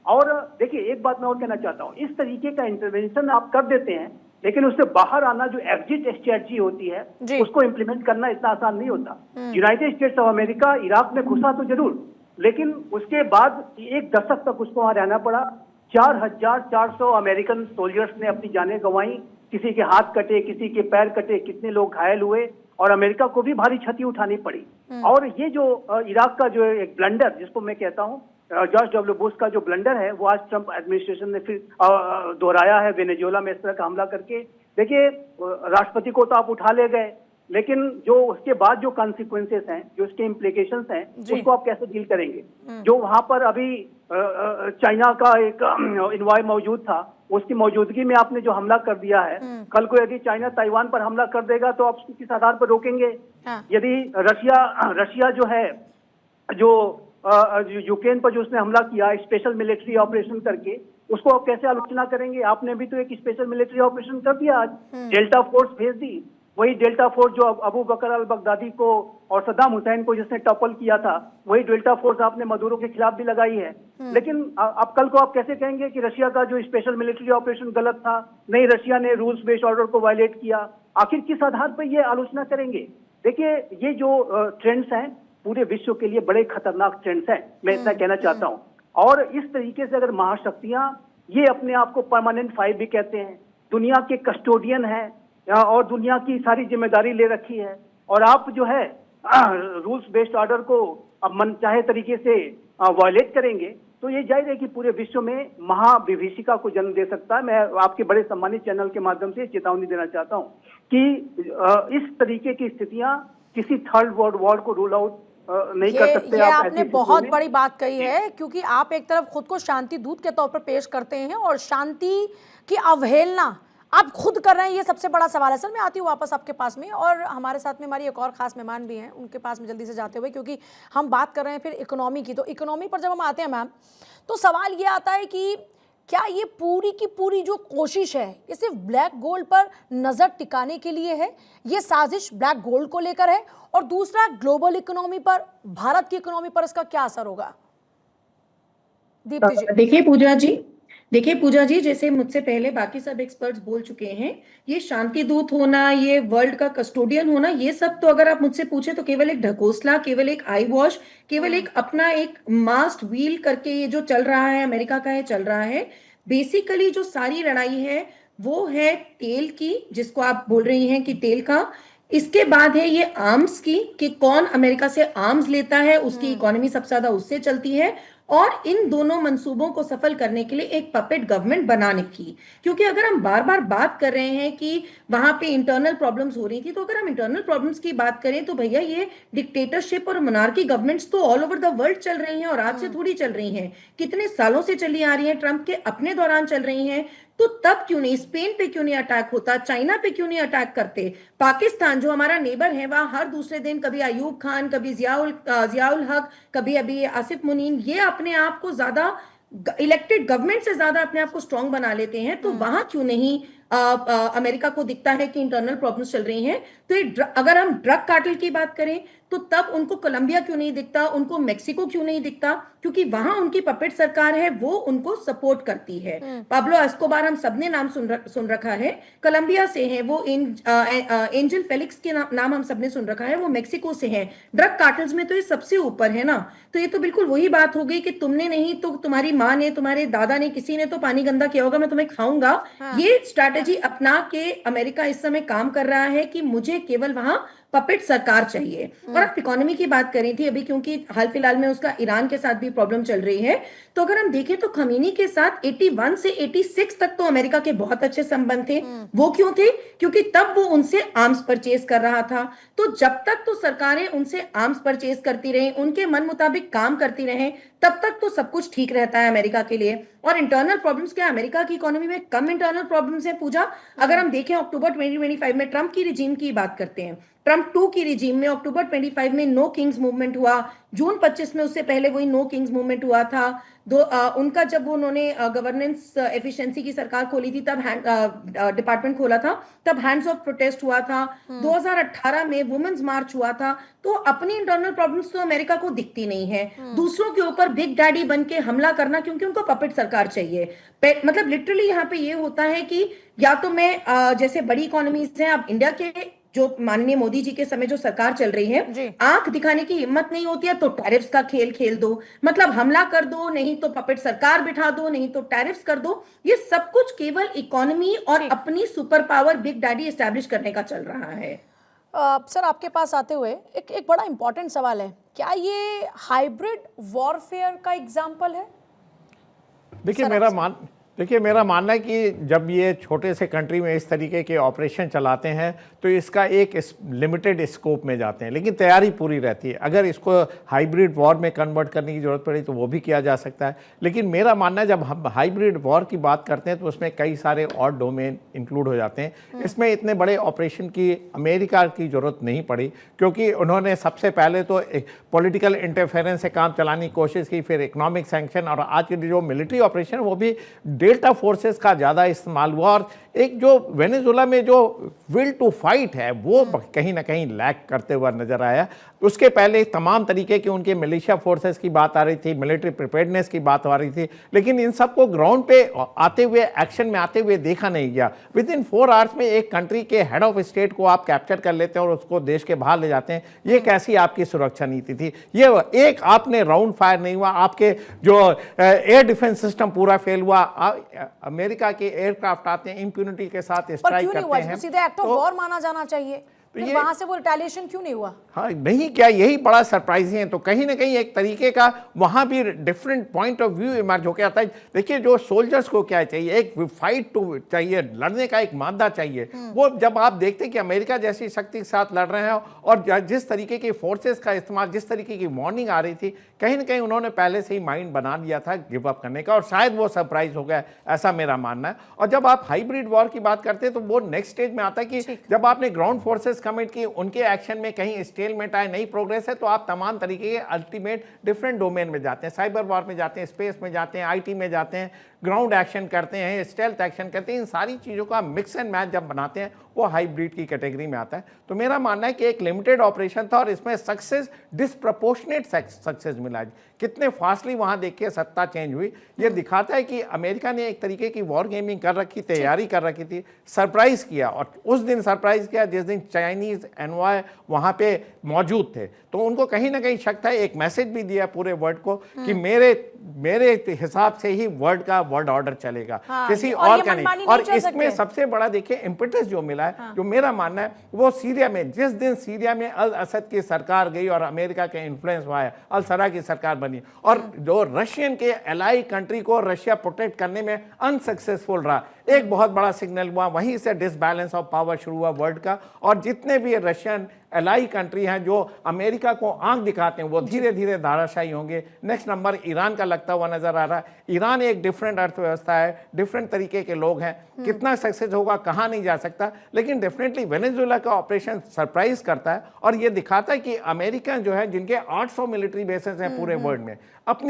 और देखिए एक बात मैं और कहना चाहता हूँ, इस तरीके का इंटरवेंशन आप कर देते हैं, लेकिन उससे बाहर आना जो एग्जिट स्ट्रेटजी होती है उसको इम्प्लीमेंट करना इतना आसान नहीं होता। United states of America Iraq में घुसा तो जरूर, लेकिन उसके बाद एक दशक तक उसको वहां रहना पड़ा। 4,400 अमेरिकन सोल्जर्स ने अपनी जानें गंवाई, किसी के हाथ कटे, किसी के पैर कटे, कितने लोग घायल हुए, और अमेरिका को भी भारी क्षति उठानी पड़ी। और ये जो इराक का जो एक ब्लंडर जिसको मैं कहता हूँ, जॉर्ज डब्ल्यू बुश का जो ब्लंडर है, वो आज ट्रंप एडमिनिस्ट्रेशन ने फिर दोहराया है वेनेजुएला में इस तरह का हमला करके। देखिए राष्ट्रपति को तो आप उठा ले गए, लेकिन जो उसके बाद जो कॉन्सिक्वेंसेस हैं, जो उसके इम्प्लीकेशंस हैं, उसको आप कैसे डील करेंगे? जो वहां पर अभी चाइना का एक इन्वॉय मौजूद था, उसकी मौजूदगी में आपने जो हमला कर दिया है, कल को यदि चाइना ताइवान पर हमला कर देगा तो आप किस आधार पर रोकेंगे? यदि रशिया जो है, जो यूक्रेन पर जो उसने हमला किया स्पेशल मिलिट्री ऑपरेशन करके, उसको आप कैसे आलोचना करेंगे? आपने भी तो एक स्पेशल मिलिट्री ऑपरेशन कर दिया, आज डेल्टा फोर्स भेज दी। वही डेल्टा फोर्स जो अबू बकर अल बगदादी को और सद्दाम हुसैन को जिसने टॉपल किया था, वही डेल्टा फोर्स आपने मदुरो के खिलाफ भी लगाई है। लेकिन अब कल को आप कैसे कहेंगे कि रशिया का जो स्पेशल मिलिट्री ऑपरेशन गलत था? नहीं, रशिया ने रूल्स बेस्ड ऑर्डर को वायलेट किया। आखिर किस आधार पर ये आलोचना करेंगे? देखिए ये जो ट्रेंड्स हैं पूरे विश्व के लिए बड़े खतरनाक ट्रेंड्स हैं, मैं इतना कहना चाहता हूँ। और इस तरीके से अगर महाशक्तियां ये अपने आप को परमानेंट फाइव भी कहते हैं, दुनिया के कस्टोडियन है और दुनिया की सारी जिम्मेदारी ले रखी है, और आप जो है रूल्स बेस्ड ऑर्डर को अब मन चाहे तरीके से वायलेट करेंगे, तो ये जाहिर है कि पूरे विश्व में महाविभीषिका को जन्म दे सकता है। मैं आपके बड़े सम्मानित चैनल के माध्यम से चेतावनी देना चाहता हूँ कि इस तरीके की स्थितियां किसी थर्ड वर्ल्ड वॉर को रूल आउट नहीं कर सकते। ये आपने बहुत बड़ी बात कही है, क्योंकि आप एक तरफ खुद को शांति दूत के तौर पर पेश करते हैं और शांति की अवहेलना आप खुद कर रहे हैं, ये सबसे बड़ा सवाल है। सर मैं आती हूँ वापस आपके पास में, और हमारे साथ में हमारी एक और खास मेहमान भी हैं, उनके पास में जल्दी से जाते हुए, क्योंकि हम बात कर रहे हैं फिर इकोनॉमी की। तो इकोनॉमी पर जब हम आते हैं मैम, तो सवाल ये आता है कि क्या ये पूरी की पूरी जो कोशिश है ये सिर्फ ब्लैक गोल्ड पर नजर टिकाने के लिए है? ये साजिश ब्लैक गोल्ड को लेकर है? और दूसरा, ग्लोबल इकोनॉमी पर, भारत की इकोनॉमी पर इसका क्या असर होगा? दीप्ति जी। देखिए पूजा जी, जैसे मुझसे पहले बाकी सब एक्सपर्ट्स बोल चुके हैं, ये शांति दूत होना, ये वर्ल्ड का कस्टोडियन होना, ये सब तो अगर आप मुझसे पूछे तो केवल एक ढकोसला, केवल एक आई वॉश, केवल एक अपना एक मास्ट व्हील करके ये जो चल रहा है, अमेरिका का है, चल रहा है। बेसिकली जो सारी लड़ाई है वो है तेल की, जिसको आप बोल रही हैं कि तेल का। इसके बाद है ये आर्म्स की, कि कौन अमेरिका से आर्म्स लेता है, उसकी इकोनॉमी सबसे ज्यादा उससे चलती है। और इन दोनों मंसूबों को सफल करने के लिए एक पपेट गवर्नमेंट बनाने की, क्योंकि अगर हम बार बार बात कर रहे हैं कि वहां पे इंटरनल प्रॉब्लम्स हो रही थी, तो अगर हम इंटरनल प्रॉब्लम्स की बात करें तो भैया ये डिक्टेटरशिप और मोनार्की गवर्नमेंट्स तो ऑल ओवर द वर्ल्ड चल रही हैं, और आज से थोड़ी चल रही हैं, कितने सालों से चली आ रही हैं, ट्रंप के अपने दौरान चल रही हैं। तो तब क्यों नहीं स्पेन पे क्यों नहीं अटैक होता, चाइना पे क्यों नहीं अटैक करते? पाकिस्तान जो हमारा नेबर है, वहां हर दूसरे दिन कभी अयूब खान, कभी जियाउल हक, कभी अभी आसिफ मुनीन, ये अपने आप को ज्यादा इलेक्टेड गवर्नमेंट से ज्यादा अपने आप को स्ट्रांग बना लेते हैं। तो वहां क्यों नहीं अमेरिका को दिखता है कि इंटरनल प्रॉब्लम्स चल रही हैं? तो ये अगर हम ड्रग कार्टेल की बात करें तो तब उनको कोलंबिया क्यों नहीं दिखता, उनको मेक्सिको क्यों नहीं दिखता? क्योंकि वहां उनकी पपेट सरकार है, वो उनको सपोर्ट करती है। पाब्लो एस्कोबार हम सबने नाम सुन रखा है, कोलंबिया से है वो। एंजल फेलिक्स के नाम हम सबने सुन रखा है, वो मेक्सिको से है। ड्रग कार्टेल्स में तो ये सबसे ऊपर है ना। तो ये तो बिल्कुल वही बात हो गई कि तुमने नहीं तो तुम्हारी माँ ने, तुम्हारे दादा ने, किसी ने तो पानी गंदा किया होगा, मैं तुम्हें खाऊंगा। ये स्ट्रैटेजी अपना के अमेरिका इस समय काम कर रहा है कि मुझे केवल वहां पपेट सरकार चाहिए। और आप इकोनॉमी की बात करी थी अभी, क्योंकि हाल फिलहाल में उसका ईरान के साथ भी प्रॉब्लम चल रही है, तो अगर हम देखें तो खमीनी के साथ 81 से 86 तक तो अमेरिका के बहुत अच्छे संबंध थे। वो क्यों थे? क्योंकि तब वो उनसे आर्म्स परचेज कर रहा था। तो जब तक तो सरकारें उनसे आर्म्स परचेज करती रही, उनके मन मुताबिक काम करती रहे, तब तक तो सब कुछ ठीक रहता है अमेरिका के लिए। और इंटरनल प्रॉब्लम्स क्या, अमेरिका की इकोनॉमी में कम इंटरनल प्रॉब्लम्स है पूजा। अगर हम देखें अक्टूबर 2025 में ट्रंप की रिजीम की बात करते हैं, ट्रंप 2 की रिजीम में अक्टूबर 25 में नो किंग्स मूवमेंट हुआ, जून 25 में उससे पहले वही नो किंग्स मूवमेंट हुआ था। उनका जब उन्होंने गवर्नेंस एफिशिएंसी की सरकार खोली थी, तब डिपार्टमेंट खोला था, तब हैंड्स ऑफ प्रोटेस्ट हुआ था। 2018 में वुमेन्स मार्च हुआ था। तो अपनी इंटरनल प्रॉब्लम्स तो अमेरिका को दिखती नहीं है, दूसरों के ऊपर बिग डैडी बन के हमला करना, क्योंकि उनको पपेट सरकार चाहिए। मतलब लिटरली यहाँ पे ये होता है कि या तो मैं जैसे बड़ी इकोनॉमीज हैं, अब इंडिया के जो माननीय मोदी जी के समय जो सरकार चल रही है, आंख दिखाने की हिम्मत नहीं होती है तो टैरिफ्स का खेल खेल दो, मतलब हमला कर दो, नहीं तो पपेट सरकार बिठा दो, नहीं तो टैरिफ्स कर दो। ये सब कुछ केवल इकोनॉमी और अपनी super power big daddy establish करने का चल रहा है। सर आपके पास आते हुए एक बड़ा इंपॉर्टेंट सवाल है, क्या ये हाइब्रिड वॉरफेयर का एग्जाम्पल है? देखिए मेरा मानना है कि जब ये छोटे से कंट्री में इस तरीके के ऑपरेशन चलाते हैं तो इसका एक लिमिटेड स्कोप में जाते हैं, लेकिन तैयारी पूरी रहती है। अगर इसको हाइब्रिड वॉर में कन्वर्ट करने की ज़रूरत पड़ी तो वो भी किया जा सकता है। लेकिन मेरा मानना है जब हम हाइब्रिड वॉर की बात करते हैं तो उसमें कई सारे और डोमेन इंक्लूड हो जाते हैं। इसमें इतने बड़े ऑपरेशन की अमेरिका की ज़रूरत नहीं पड़ी, क्योंकि उन्होंने सबसे पहले तो पॉलिटिकल इंटरफेरेंस से काम चलाने की कोशिश की, फिर इकोनॉमिक सैंक्शन, और आज के जो मिलिट्री ऑपरेशन वो भी डेल्टा फोर्सेस का ज़्यादा इस्तेमाल हुआ। और एक जो वेनेजुएला में जो विल टू फाइट है वो कहीं ना कहीं लैक करते हुआ नजर आया। उसके पहले तमाम तरीके के उनके मिलिशिया फोर्सेस की बात आ रही थी, मिलिट्री प्रिपेयर्डनेस की बात आ रही थी, लेकिन इन सबको ग्राउंड पे आते हुए, एक्शन में आते हुए देखा नहीं गया। विद इन 4 आवर्स में एक कंट्री के हेड ऑफ स्टेट को आप कैप्चर कर लेते हैं और उसको देश के बाहर ले जाते हैं। ये कैसी आपकी सुरक्षा नीति थी? ये एक आपने राउंड फायर नहीं हुआ, आपके जो एयर डिफेंस सिस्टम पूरा फेल हुआ। अमेरिका के एयरक्राफ्ट आते हैं, इम्प्यूनिटी के साथ स्ट्राइक करते हैं, सीधे एक्ट ऑफ वॉर माना जाना चाहिए, फिर वहां से वो रिटेलिएशन क्यों नहीं हुआ? हाँ नहीं, क्या यही बड़ा सरप्राइजिंग है। तो कहीं ना कहीं एक तरीके का वहां भी different point of view emerge होकर आता है। देखिए जो सोल्जर्स को क्या चाहिए, एक फाइट टू चाहिए, लड़ने का एक मादा चाहिए। वो जब आप देखते हैं कि अमेरिका जैसी शक्ति के साथ लड़ रहे हैं और जिस तरीके की फोर्सेस का इस्तेमाल, जिस तरीके की वार्निंग आ रही थी, कहीं ना कहीं उन्होंने पहले से ही माइंड बना लिया था गिव अप करने का, और शायद वो सरप्राइज हो गया, ऐसा मेरा मानना है। और जब आप हाइब्रिड वॉर की बात करते हैं तो वो नेक्स्ट स्टेज में आता है कि जब आपने ग्राउंड फोर्सेस कमिट की, उनके एक्शन में कहीं स्टेलमेंट आए, नहीं प्रोग्रेस है, तो आप तमाम तरीके के अल्टीमेट डिफरेंट डोमेन में जाते हैं, साइबर वॉर में जाते हैं, स्पेस में जाते हैं, आईटी में जाते हैं, ग्राउंड एक्शन करते हैं, स्टेल्थ एक्शन करते हैं। इन सारी चीज़ों का मिक्स एंड मैच जब बनाते हैं वो हाइब्रिड की कैटेगरी में आता है। तो मेरा मानना है कि एक लिमिटेड ऑपरेशन था और इसमें सक्सेस, डिस्प्रपोर्शनेट सक्सेस मिला। कितने फास्टली वहां देखिए सत्ता चेंज हुई, ये दिखाता है कि अमेरिका ने एक तरीके की वॉर गेमिंग कर रखी, तैयारी कर रखी थी, सरप्राइज किया। और उस दिन सरप्राइज किया जिस दिन चाइनीज एनवॉय वहां पे मौजूद थे, तो उनको कहीं ना कहीं शक था। एक मैसेज भी दिया पूरे वर्ल्ड को कि मेरे हिसाब से ही वर्ल्ड का वर्ल्ड ऑर्डर चलेगा, किसी और का नहीं। और इसमें सबसे बड़ा देखिए इम्पेटस जो मिला है, जो मेरा मानना है, वो सीरिया में, जिस दिन सीरिया में अल असद की सरकार गई और अमेरिका के इन्फ्लुएंस हुआ है, अल सरा की सरकार बनी, और जो रशियन के एलाई कंट्री को रशिया प्रोटेक्ट करने में अनसक्सेसफुल रहा, एक बहुत बड़ा सिग्नल हुआ। वहीं से डिसबैलेंस ऑफ पावर शुरू हुआ वर्ल्ड का, और जितने भी रशियन एलाई कंट्री हैं जो अमेरिका को आंख दिखाते हैं वो धीरे धीरे धाराशायी होंगे। नेक्स्ट नंबर ईरान का लगता हुआ नजर आ रहा है। ईरान एक डिफरेंट अर्थव्यवस्था है, डिफरेंट तरीके के लोग हैं, कितना सक्सेस होगा कहाँ नहीं जा सकता, लेकिन डेफिनेटली वेनेजुएला का ऑपरेशन सरप्राइज करता है और ये दिखाता है कि अमेरिका जो है, जिनके 800 मिलिट्री बेसेस हैं पूरे वर्ल्ड में, अपनी